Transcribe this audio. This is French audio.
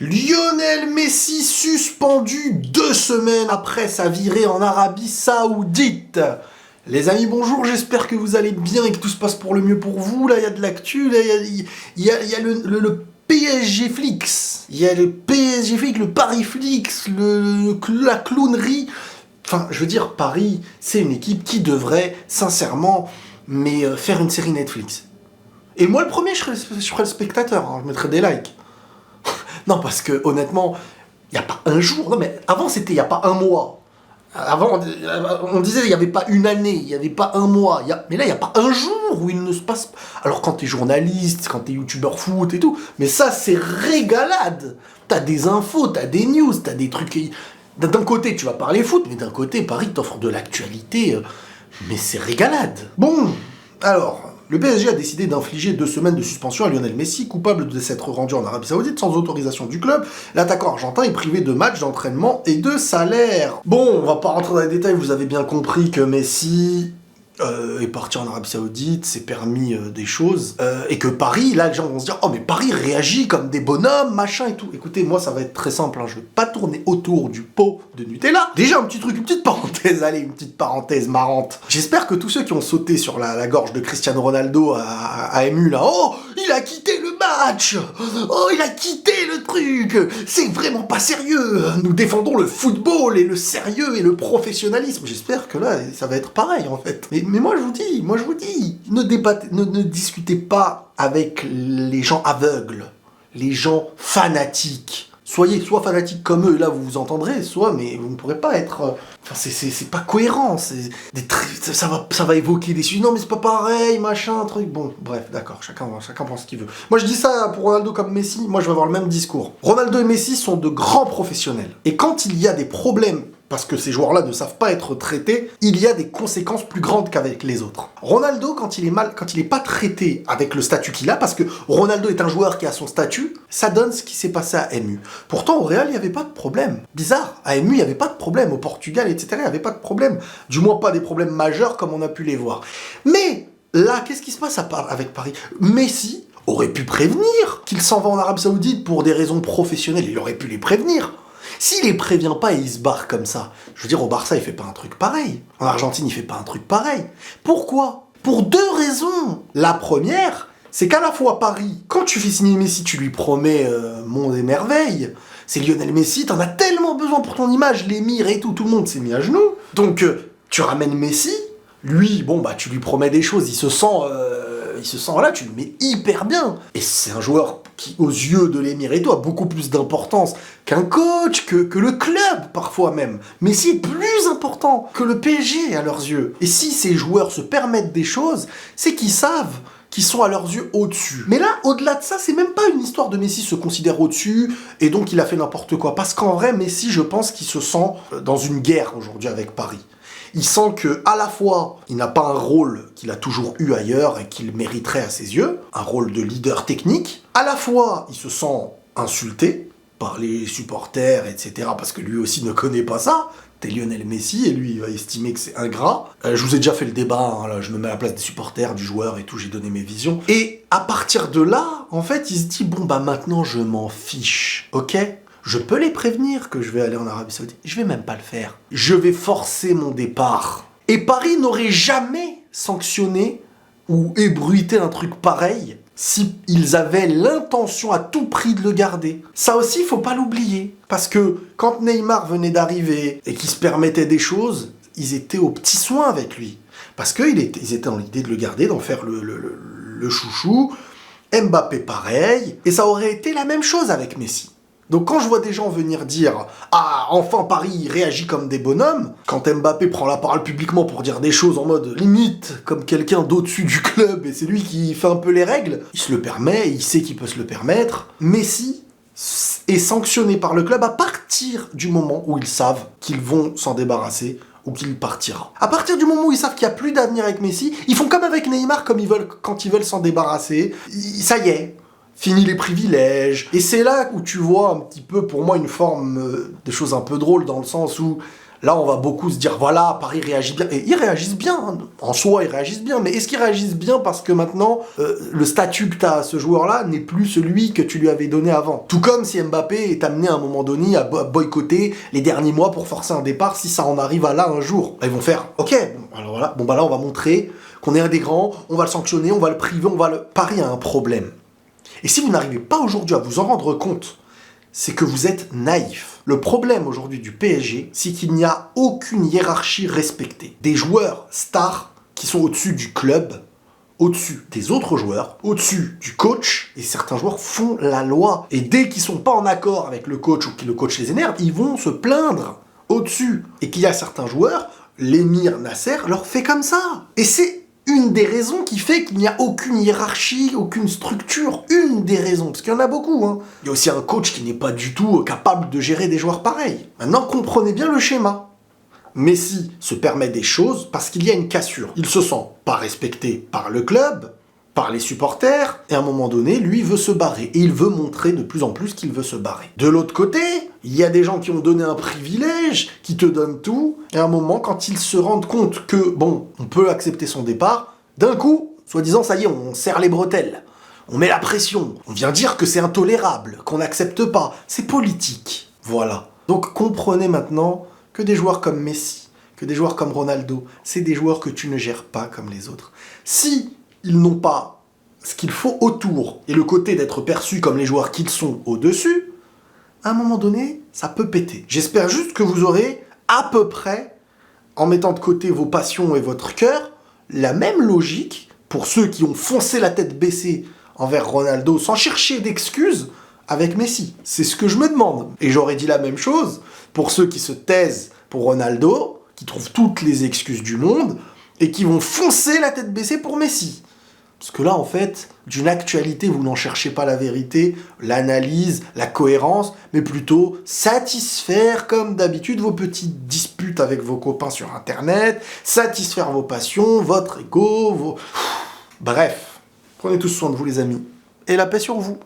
Lionel Messi suspendu 2 semaines après sa virée en Arabie Saoudite. Les amis, bonjour, j'espère que vous allez bien et que tout se passe pour le mieux pour vous. Là, il y a de l'actu, là, il y a le PSG Flix. Il y a le PSG Flix, le Paris Flix, la clownerie. Enfin, je veux dire, Paris, c'est une équipe qui devrait, sincèrement, faire une série Netflix. Et moi, le premier, je serais le spectateur, hein, je mettrais des likes. Non, parce que, honnêtement, il n'y a pas un jour. Non, mais avant, c'était il n'y a pas un mois. Avant, on disait il n'y avait pas une année, il n'y avait pas un mois. Mais là, il n'y a pas un jour où il ne se passe pas. Alors, quand t'es journaliste, quand t'es youtubeur foot et tout, mais ça, c'est régalade. T'as des infos, t'as des news, t'as des trucs. D'un côté, tu vas parler foot, mais d'un côté, Paris t'offre de l'actualité. Mais c'est régalade. Bon, alors. Le PSG a décidé d'infliger 2 semaines de suspension à Lionel Messi, coupable de s'être rendu en Arabie Saoudite sans autorisation du club. L'attaquant argentin est privé de matchs, d'entraînement et de salaire. Bon, on va pas rentrer dans les détails, vous avez bien compris que Messi est parti en Arabie Saoudite, s'est permis des choses, et que Paris, là les gens vont se dire « Oh mais Paris réagit comme des bonhommes, machin et tout ». Écoutez, moi ça va être très simple, hein, je vais pas tourner autour du pot de Nutella. Déjà un petit truc, une petite parenthèse, allez, une petite parenthèse marrante. J'espère que tous ceux qui ont sauté sur la gorge de Cristiano Ronaldo à MU là, « Oh, il a quitté le match! Oh, il a quitté le truc! C'est vraiment pas sérieux! Nous défendons le football et le sérieux et le professionnalisme ». J'espère que là, ça va être pareil en fait. Mais moi je vous dis, ne discutez pas avec les gens aveugles, les gens fanatiques. Soyez soit fanatiques comme eux, là vous vous entendrez, mais vous ne pourrez pas être... Enfin, c'est pas cohérent, ça va évoquer des sujets, non mais c'est pas pareil, machin, truc... Bon, bref, d'accord, chacun pense ce qu'il veut. Moi je dis ça pour Ronaldo comme Messi, moi je vais avoir le même discours. Ronaldo et Messi sont de grands professionnels. Et quand il y a des problèmes, parce que ces joueurs-là ne savent pas être traités, il y a des conséquences plus grandes qu'avec les autres. Ronaldo, quand il est pas traité avec le statut qu'il a, parce que Ronaldo est un joueur qui a son statut, ça donne ce qui s'est passé à MU. Pourtant, au Real, il n'y avait pas de problème. Bizarre, à MU, il n'y avait pas de problème. Au Portugal, etc., il n'y avait pas de problème. Du moins, pas des problèmes majeurs comme on a pu les voir. Mais là, qu'est-ce qui se passe avec Paris ? Messi aurait pu prévenir qu'il s'en va en Arabie Saoudite pour des raisons professionnelles. Il aurait pu les prévenir. S'il les prévient pas et il se barre comme ça, je veux dire, au Barça, il fait pas un truc pareil. En Argentine, il fait pas un truc pareil. Pourquoi ? Pour 2 raisons. La première, c'est qu'à la fois Paris, quand tu fais signer Messi, tu lui promets monde et merveille. C'est Lionel Messi, t'en as tellement besoin pour ton image, l'émir et tout le monde s'est mis à genoux. Donc, tu ramènes Messi, lui, bon, bah, tu lui promets des choses, il se sent là, tu le mets hyper bien. Et c'est un joueur qui, aux yeux de l'émir et tout, a beaucoup plus d'importance qu'un coach, que le club, parfois même. Messi est plus important que le PSG à leurs yeux. Et si ces joueurs se permettent des choses, c'est qu'ils savent qu'ils sont à leurs yeux au-dessus. Mais là, au-delà de ça, c'est même pas une histoire de Messi se considère au-dessus, et donc il a fait n'importe quoi. Parce qu'en vrai, Messi, je pense qu'il se sent dans une guerre aujourd'hui avec Paris. Il sent que, à la fois, il n'a pas un rôle qu'il a toujours eu ailleurs et qu'il mériterait à ses yeux, un rôle de leader technique. À la fois, il se sent insulté par les supporters, etc., parce que lui aussi ne connaît pas ça. T'es Lionel Messi, et lui, il va estimer que c'est ingrat. Je vous ai déjà fait le débat, hein, là, je me mets à la place des supporters, du joueur et tout, j'ai donné mes visions. Et à partir de là, en fait, il se dit, bon, bah maintenant, je m'en fiche, ok ? Je peux les prévenir que je vais aller en Arabie Saoudite. Je vais même pas le faire. Je vais forcer mon départ. Et Paris n'aurait jamais sanctionné ou ébruité un truc pareil si ils avaient l'intention à tout prix de le garder. Ça aussi, il faut pas l'oublier. Parce que quand Neymar venait d'arriver et qu'il se permettait des choses, ils étaient aux petits soins avec lui. Parce qu'ils étaient dans l'idée de le garder, d'en faire le chouchou. Mbappé pareil. Et ça aurait été la même chose avec Messi. Donc quand je vois des gens venir dire « Ah, enfin Paris réagit comme des bonhommes », quand Mbappé prend la parole publiquement pour dire des choses en mode limite comme quelqu'un d'au-dessus du club et c'est lui qui fait un peu les règles, il se le permet, il sait qu'il peut se le permettre. Messi est sanctionné par le club à partir du moment où ils savent qu'ils vont s'en débarrasser ou qu'il partira. À partir du moment où ils savent qu'il n'y a plus d'avenir avec Messi, ils font comme avec Neymar quand ils veulent s'en débarrasser. Ça y est. Fini les privilèges. Et c'est là où tu vois un petit peu, pour moi, une forme de choses un peu drôles, dans le sens où Là, on va beaucoup se dire, voilà, Paris réagit bien. Et ils réagissent bien, hein. En soi, ils réagissent bien. Mais est-ce qu'ils réagissent bien parce que maintenant, le statut que tu as à ce joueur-là n'est plus celui que tu lui avais donné avant? Tout comme si Mbappé est amené à un moment donné à boycotter les derniers mois pour forcer un départ, si ça en arrive à là un jour. Ils vont faire, ok, bon, alors voilà, bon bah là, on va montrer qu'on est un des grands, on va le sanctionner, on va le priver, Paris a un problème. Et si vous n'arrivez pas aujourd'hui à vous en rendre compte, c'est que vous êtes naïf. Le problème aujourd'hui du PSG, c'est qu'il n'y a aucune hiérarchie respectée. Des joueurs stars qui sont au-dessus du club, au-dessus des autres joueurs, au-dessus du coach, et certains joueurs font la loi. Et dès qu'ils sont pas en accord avec le coach ou que le coach les énerve, ils vont se plaindre au-dessus. Et qu'il y a certains joueurs, l'émir Nasser leur fait comme ça. Et c'est une des raisons qui fait qu'il n'y a aucune hiérarchie, aucune structure. Une des raisons, parce qu'il y en a beaucoup. Hein. Il y a aussi un coach qui n'est pas du tout capable de gérer des joueurs pareils. Maintenant, comprenez bien le schéma. Messi se permet des choses parce qu'il y a une cassure. Il se sent pas respecté par le club, par les supporters, et à un moment donné, lui veut se barrer. Et il veut montrer de plus en plus qu'il veut se barrer. De l'autre côté, il y a des gens qui ont donné un privilège, qui te donnent tout, et à un moment, quand ils se rendent compte que, bon, on peut accepter son départ, d'un coup, soi-disant, ça y est, on serre les bretelles. On met la pression. On vient dire que c'est intolérable, qu'on n'accepte pas. C'est politique. Voilà. Donc comprenez maintenant que des joueurs comme Messi, que des joueurs comme Ronaldo, c'est des joueurs que tu ne gères pas comme les autres. Si ils n'ont pas ce qu'il faut autour et le côté d'être perçus comme les joueurs qu'ils sont au-dessus, à un moment donné, ça peut péter. J'espère juste que vous aurez à peu près, en mettant de côté vos passions et votre cœur, la même logique pour ceux qui ont foncé la tête baissée envers Ronaldo sans chercher d'excuses avec Messi. C'est ce que je me demande. Et j'aurais dit la même chose pour ceux qui se taisent pour Ronaldo, qui trouvent toutes les excuses du monde, et qui vont foncer la tête baissée pour Messi. Parce que là, en fait, d'une actualité, vous n'en cherchez pas la vérité, l'analyse, la cohérence, mais plutôt satisfaire, comme d'habitude, vos petites disputes avec vos copains sur Internet, satisfaire vos passions, votre ego, Bref, prenez tous soin de vous, les amis, et la paix sur vous.